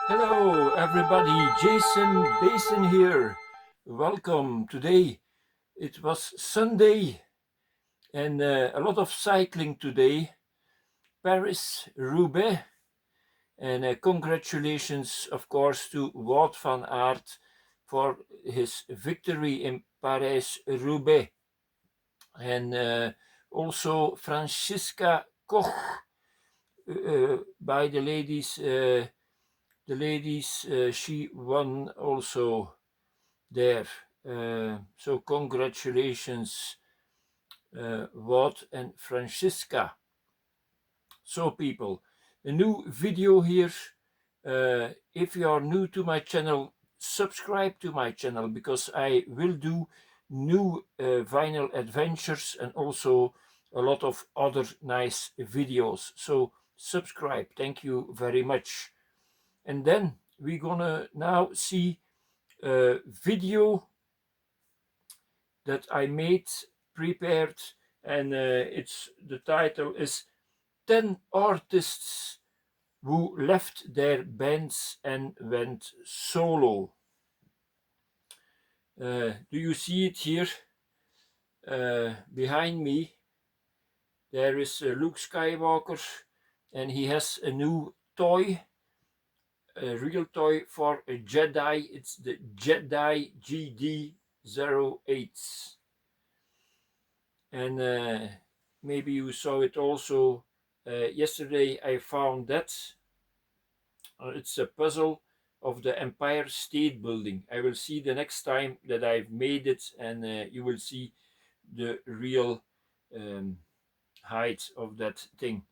Hello everybody, Jason Basin here. Welcome. Today it was Sunday and a lot of cycling today. Paris, Roubaix, and congratulations of course to Wout van Aert for his victory in Paris, Roubaix. And also Franziska Koch by the ladies. She won also there. So congratulations, Wout and Francisca. So people, a new video here. If you are new to my channel, subscribe to my channel because I will do new vinyl adventures and also a lot of other nice videos. So subscribe. Thank you very much. And then we're gonna now see a video that I made, prepared, and the title is 10 artists who left their bands and went solo. Do you see it here? Behind me there is Luke Skywalker, and he has a new toy, a real toy for a Jedi. It's the Jedi GD08. And maybe you saw it also yesterday. I found that it's a puzzle of the Empire State Building. I will see the next time that I've made it, and you will see the real height of that thing.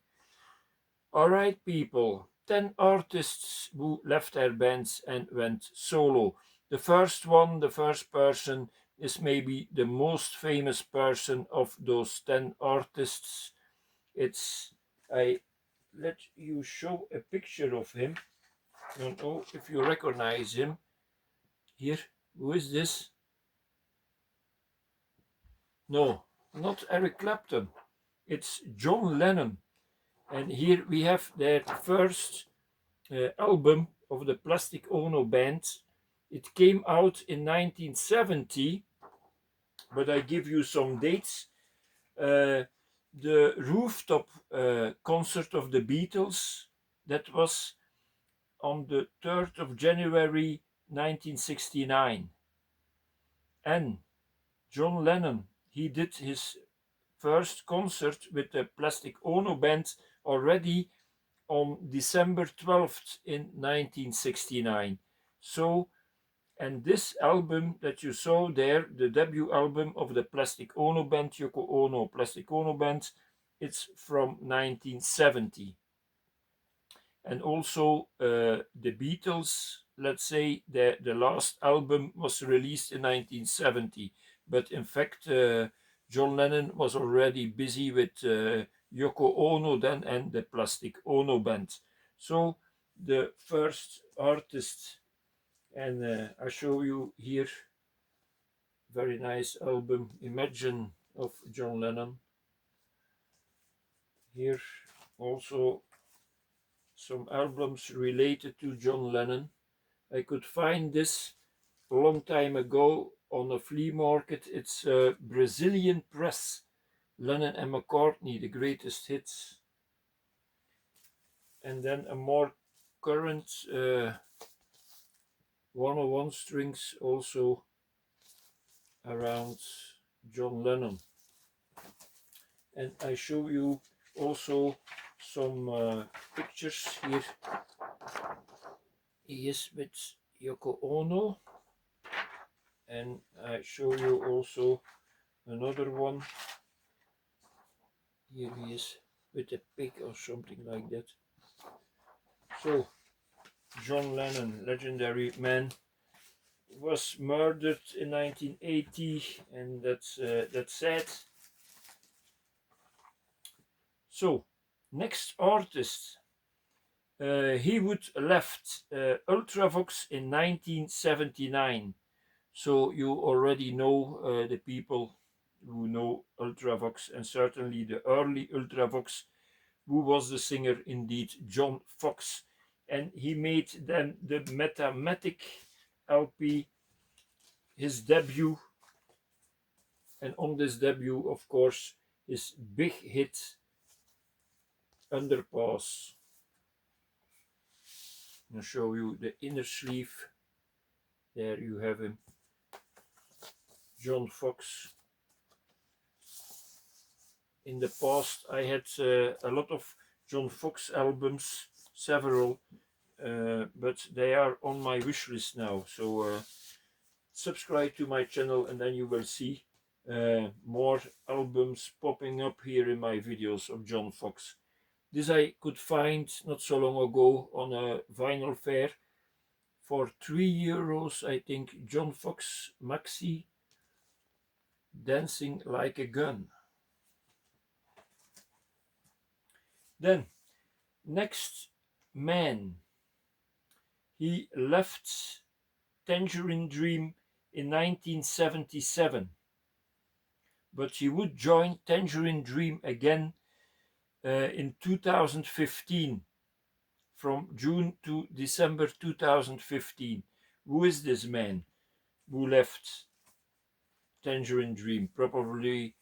All right, people, 10 artists who left their bands and went solo. The first one, the first person, is maybe the most famous person of those 10 artists. I let you show a picture of him. I don't know if you recognize him. Here, who is this? No, not Eric Clapton. It's John Lennon. And here we have their first album of the Plastic Ono band. It came out in 1970, but I give you some dates. The rooftop concert of the Beatles, that was on the 3rd of January 1969. And John Lennon, he did his first concert with the Plastic Ono band already on December 12th in 1969. So, and this album that you saw there, the debut album of the Plastic Ono band, Yoko Ono Plastic Ono band, it's from 1970. And also the Beatles, let's say the last album was released in 1970, but in fact John Lennon was already busy with Yoko Ono then and the Plastic Ono band. So the first artist, and I show you here, very nice album, Imagine, of John Lennon. Here also some albums related to John Lennon. I could find this a long time ago on a flea market. It's a Brazilian press, Lennon and McCartney, the greatest hits. And then a more current 101 strings also around John Lennon. And I show you also some pictures here. He is with Yoko Ono, and I show you also another one. Here he is with a pig or something like that. So John Lennon, legendary man, was murdered in 1980, and that's sad. So next artist, he would left Ultravox in 1979. So you already know the people who know Ultravox, and certainly the early Ultravox. Who was the singer? Indeed, John Fox. and he made then the Mathematic LP, his debut, and on this debut, of course, his big hit Underpass. I'll show you the inner sleeve. There you have him, John Fox. In the past I had a lot of John Fox albums, several, but they are on my wish list now, so subscribe to my channel and then you will see more albums popping up here in my videos of John Fox. This I could find not so long ago on a vinyl fair for €3, I think. John Fox Maxi, Dancing Like a Gun. Then, next man, he left Tangerine Dream in 1977, but he would join Tangerine Dream again in 2015, from June to December 2015. Who is this man who left Tangerine Dream? Probably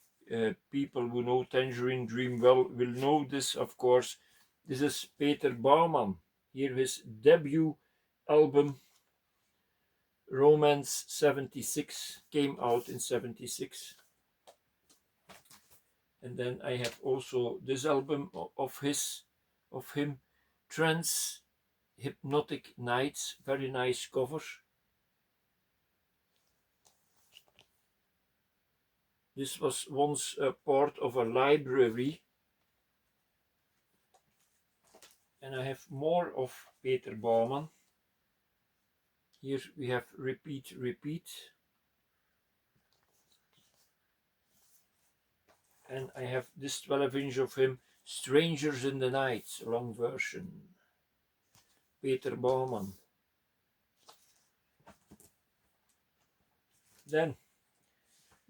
people who know Tangerine Dream well will know this, of course. This is Peter Baumann. Here his debut album, Romance 76, came out in 76. And then I have also this album of him, Trance Hypnotic Nights, very nice cover. This was once a part of a library. And I have more of Peter Baumann. Here we have Repeat, Repeat. And I have this 12-inch of him, Strangers in the Night, long version. Peter Baumann. Then,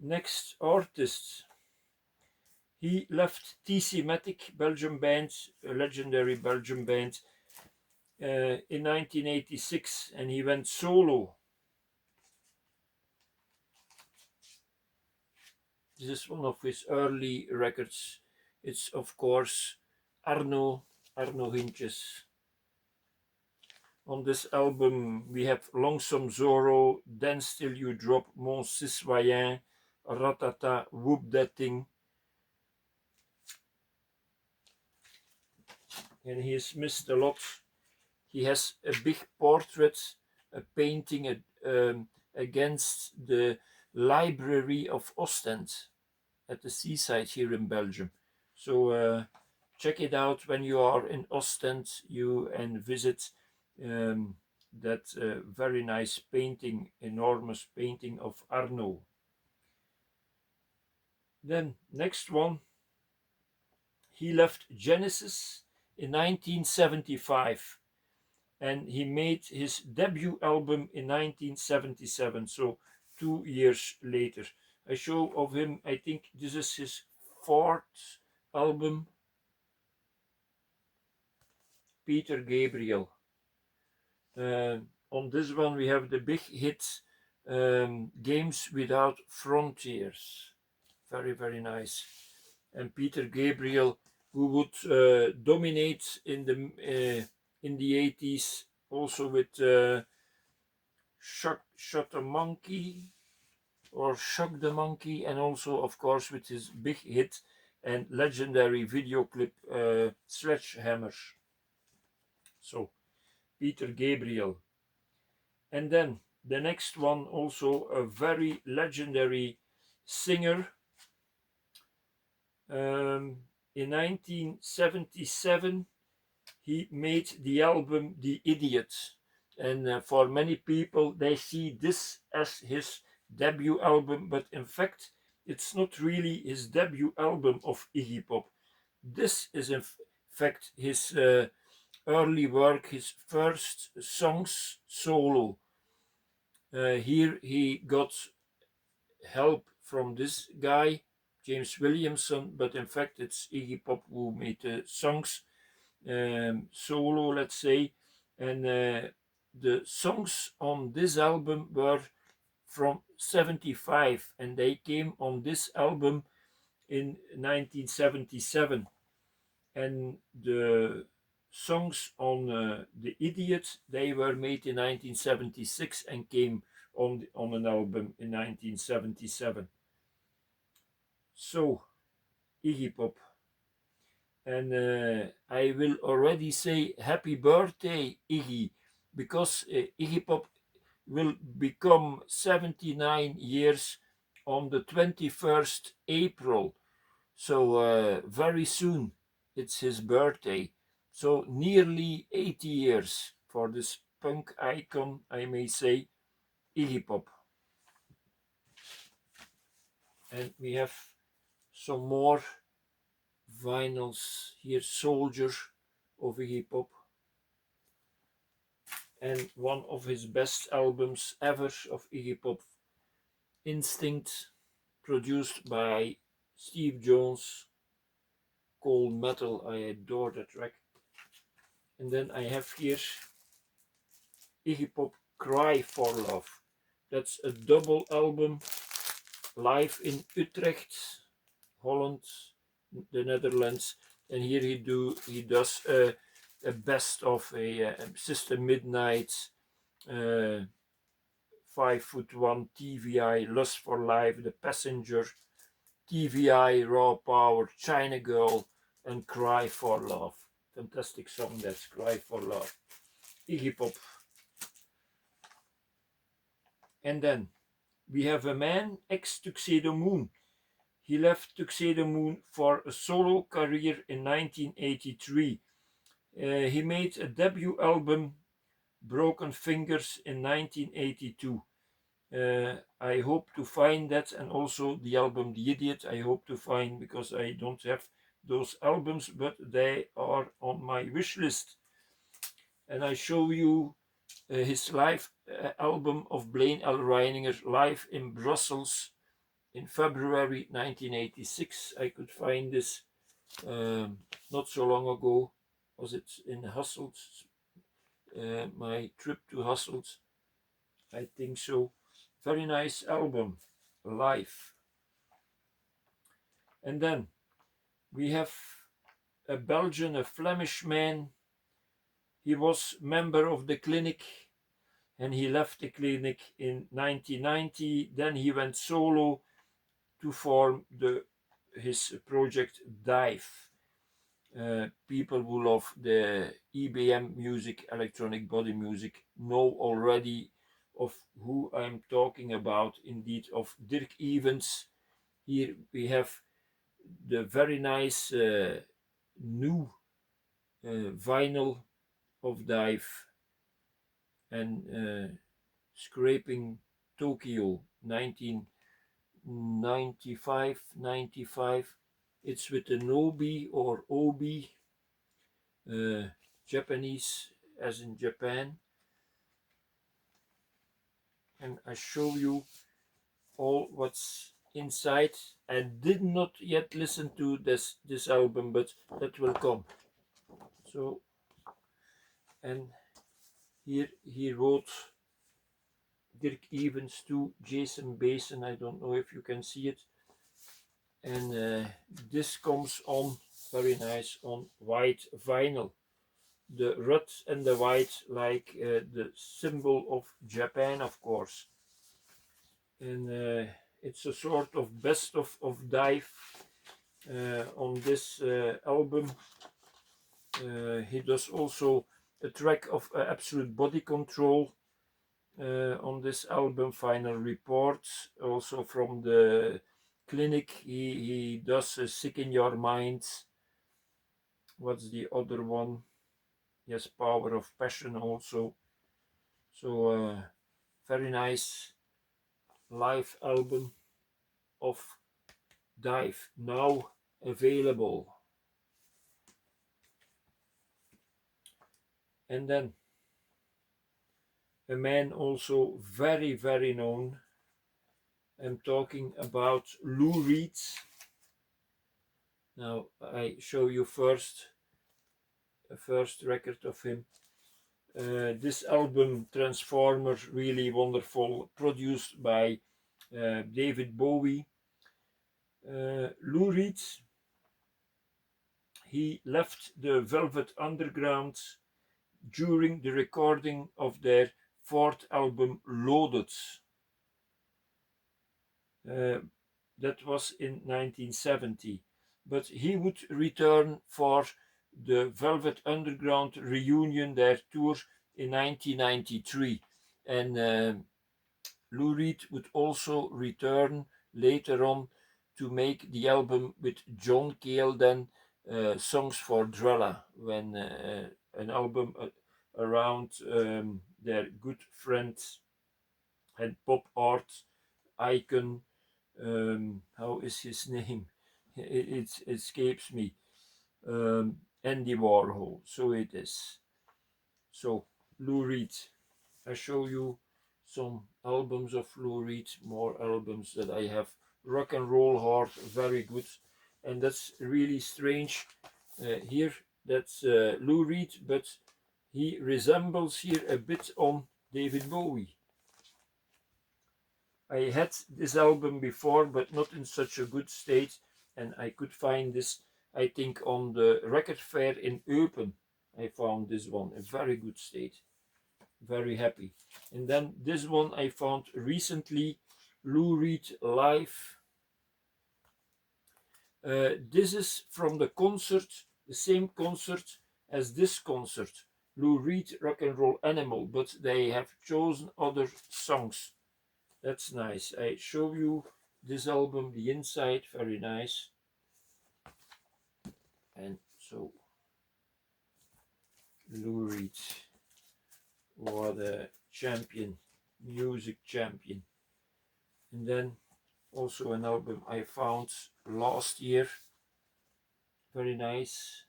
next artist. He left TC Matic, Belgian band, a legendary Belgian band, in 1986, and he went solo. This is one of his early records. It's of course Arno Hintjes. On this album we have Longsome Zorro, Dance Till You Drop, Mon Citoyen, Ratata, Whoop That Thing. And he has missed a lot. He has a big portrait, a painting against the Library of Ostend at the seaside here in Belgium. So check it out when you are in Ostend and visit that very nice painting, enormous painting of Arno. Then next one, he left Genesis in 1975. And he made his debut album in 1977, so 2 years later. I show of him, I think this is his 4th album, Peter Gabriel. On this one we have the big hit, Games Without Frontiers. Very, very nice. And Peter Gabriel, who would dominate in the 80s, also with Shock the Monkey, or Shock the Monkey, and also of course with his big hit and legendary video clip Sledgehammer. So Peter Gabriel. And then the next one, also a very legendary singer. In 1977 he made the album The Idiot, and for many people they see this as his debut album, but in fact it's not really his debut album of Iggy Pop. This is in fact his early work, his first songs solo. Here he got help from this guy, James Williamson, but in fact it's Iggy Pop who made the songs solo, let's say. and the songs on this album were from 75, and they came on this album in 1977, and the songs on The Idiot, they were made in 1976 and came on an album in 1977. So Iggy Pop, and I will already say happy birthday Iggy, because Iggy Pop will become 79 years on the 21st April. So very soon it's his birthday. So nearly 80 years for this punk icon, I may say, Iggy Pop. And we have some more vinyls here, Soldier of Iggy Pop. And one of his best albums ever of Iggy Pop, Instinct, produced by Steve Jones, called Metal. I adore that track. And then I have here Iggy Pop Cry for Love. That's a double album, live in Utrecht, Holland, the Netherlands. And here he does a best of a Sister Midnight, 5'1", TVI, Lust for Life, The Passenger, TVI, Raw Power, China Girl, and Cry for Love. Fantastic song, that's Cry for Love. Iggy Pop. And then we have a man, ex-Tuxedo Moon. He left Tuxedo Moon for a solo career in 1983. He made a debut album, Broken Fingers, in 1982. I hope to find that, and also the album The Idiot I hope to find, because I don't have those albums, but they are on my wish list. And I show you his live album of Blaine L. Reininger live in Brussels in February 1986. I could find this not so long ago. Was it in Hasselt? My trip to Hasselt, I think so. Very nice album, live. And then we have a Belgian, a Flemish man. He was member of the Clinic, and he left the Clinic in 1990. Then he went solo to form his project Dive. People who love the EBM music, electronic body music, know already of who I'm talking about, indeed of Dirk Evans. Here we have the very nice new vinyl of Dive, and Scraping Tokyo 1995. It's with the Nobi or Obi, Japanese as in Japan. And I show you all what's inside. I did not yet listen to this album, but that will come. So, and here he wrote Dirk Evans to Jason Basin. I don't know if you can see it. And this comes on very nice on white vinyl. The red and the white, like the symbol of Japan, of course. And it's a sort of best of Dive on this album. He does also a track of Absolute Body Control on this album, Final Report, also from the Clinic. He does Sick in Your Mind. What's the other one? Yes, Power of Passion also. So very nice live album of Dive, now available. And then a man also very known. I'm talking about Lou Reed. Now I show you first a first record of him. This album, Transformer, really wonderful, produced by David Bowie. Lou Reed, he left the Velvet Underground during the recording of their fourth album, Loaded. That was in 1970. But he would return for the Velvet Underground reunion, their tour, in 1993. And Lou Reed would also return later on to make the album with John Cale, then Songs for Drella, when an album around their good friend and pop art icon, how is his name? It escapes me. Andy Warhol, so it is. So, Lou Reed, I show you some albums of Lou Reed, more albums that I have. Rock and Roll Heart, very good. And that's really strange. Here, that's Lou Reed, but he resembles here a bit on David Bowie. I had this album before, but not in such a good state, and I could find this, I think, on the record fair in Eupen. I found this one, a very good state. Very happy. And then this one I found recently, Lou Reed Live. This is from the concert, the same concert as this concert, Lou Reed Rock and Roll Animal, but they have chosen other songs. That's nice. I show you this album, the inside, very nice. And so, Lou Reed, what a champion, music champion. And then also an album I found last year, very nice,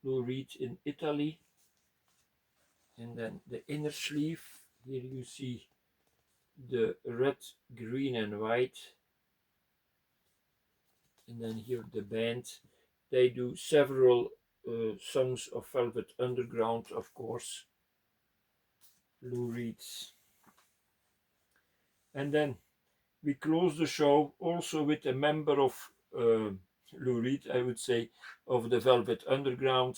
Lou Reed in Italy. And then the inner sleeve, here you see the red, green and white. And then here the band, they do several songs of Velvet Underground, of course. Lou Reed. And then we close the show also with a member of Lou Reed, I would say, of the Velvet Underground.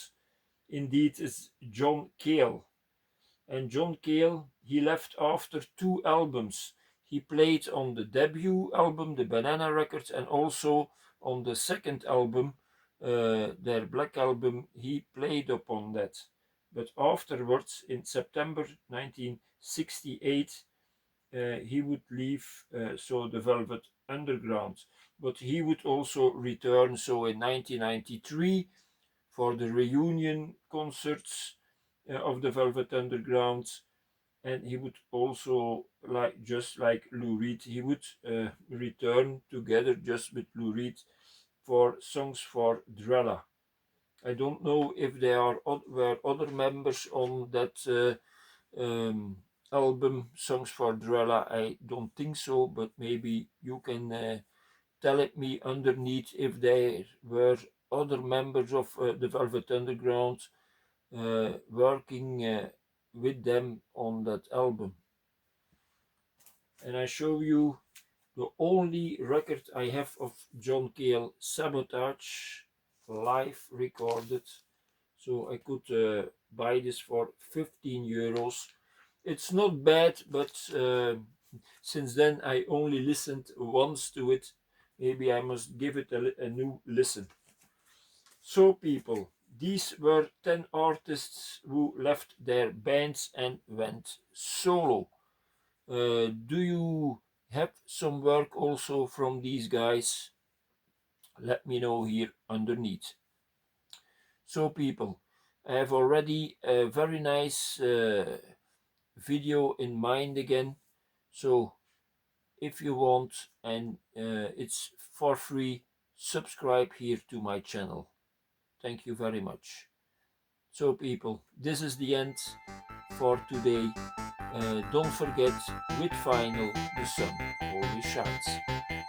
Indeed, it's John Cale. And John Cale, he left after 2 albums. He played on the debut album, the Banana Records, and also on the second album, their Black album, he played upon that. But afterwards, in September 1968, he would leave, so the Velvet Underground. But he would also return, so in 1993, for the reunion concerts of the Velvet Underground. And he would also, just like Lou Reed, he would return together just with Lou Reed for Songs for Drella. I don't know if there were other members on that album, Songs for Drella. I don't think so, but maybe you can tell it me underneath if there were other members of the Velvet Underground working with them on that album. And I show you the only record I have of John Cale, Sabotage, live recorded. So I could buy this for 15 euros. It's not bad, but since then I only listened once to it. Maybe I must give it a new listen. So people, these were 10 artists who left their bands and went solo. Do you have some work also from these guys? Let me know here underneath. So people, I have already a very nice video in mind again. So if you want, and it's for free, subscribe here to my channel. Thank you very much. So people, this is the end for today. Don't forget, with vinyl, the sun always shines.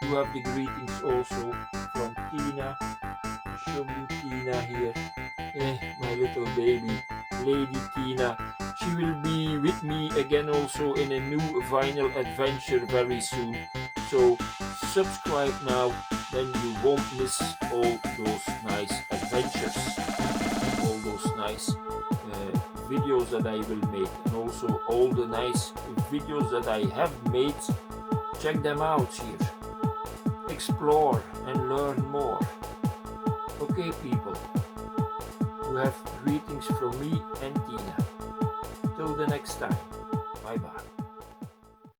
You have the greetings also from Tina. I show you Tina here. My little baby, Lady Tina. she will be with me again also in a new vinyl adventure very soon. So subscribe now, then you won't miss all those nice adventures, all those nice videos that I will make, and also all the nice videos that I have made. Check them out here. Explore and learn more. Okay people, you have greetings from me and Tina. Till the next time, bye bye.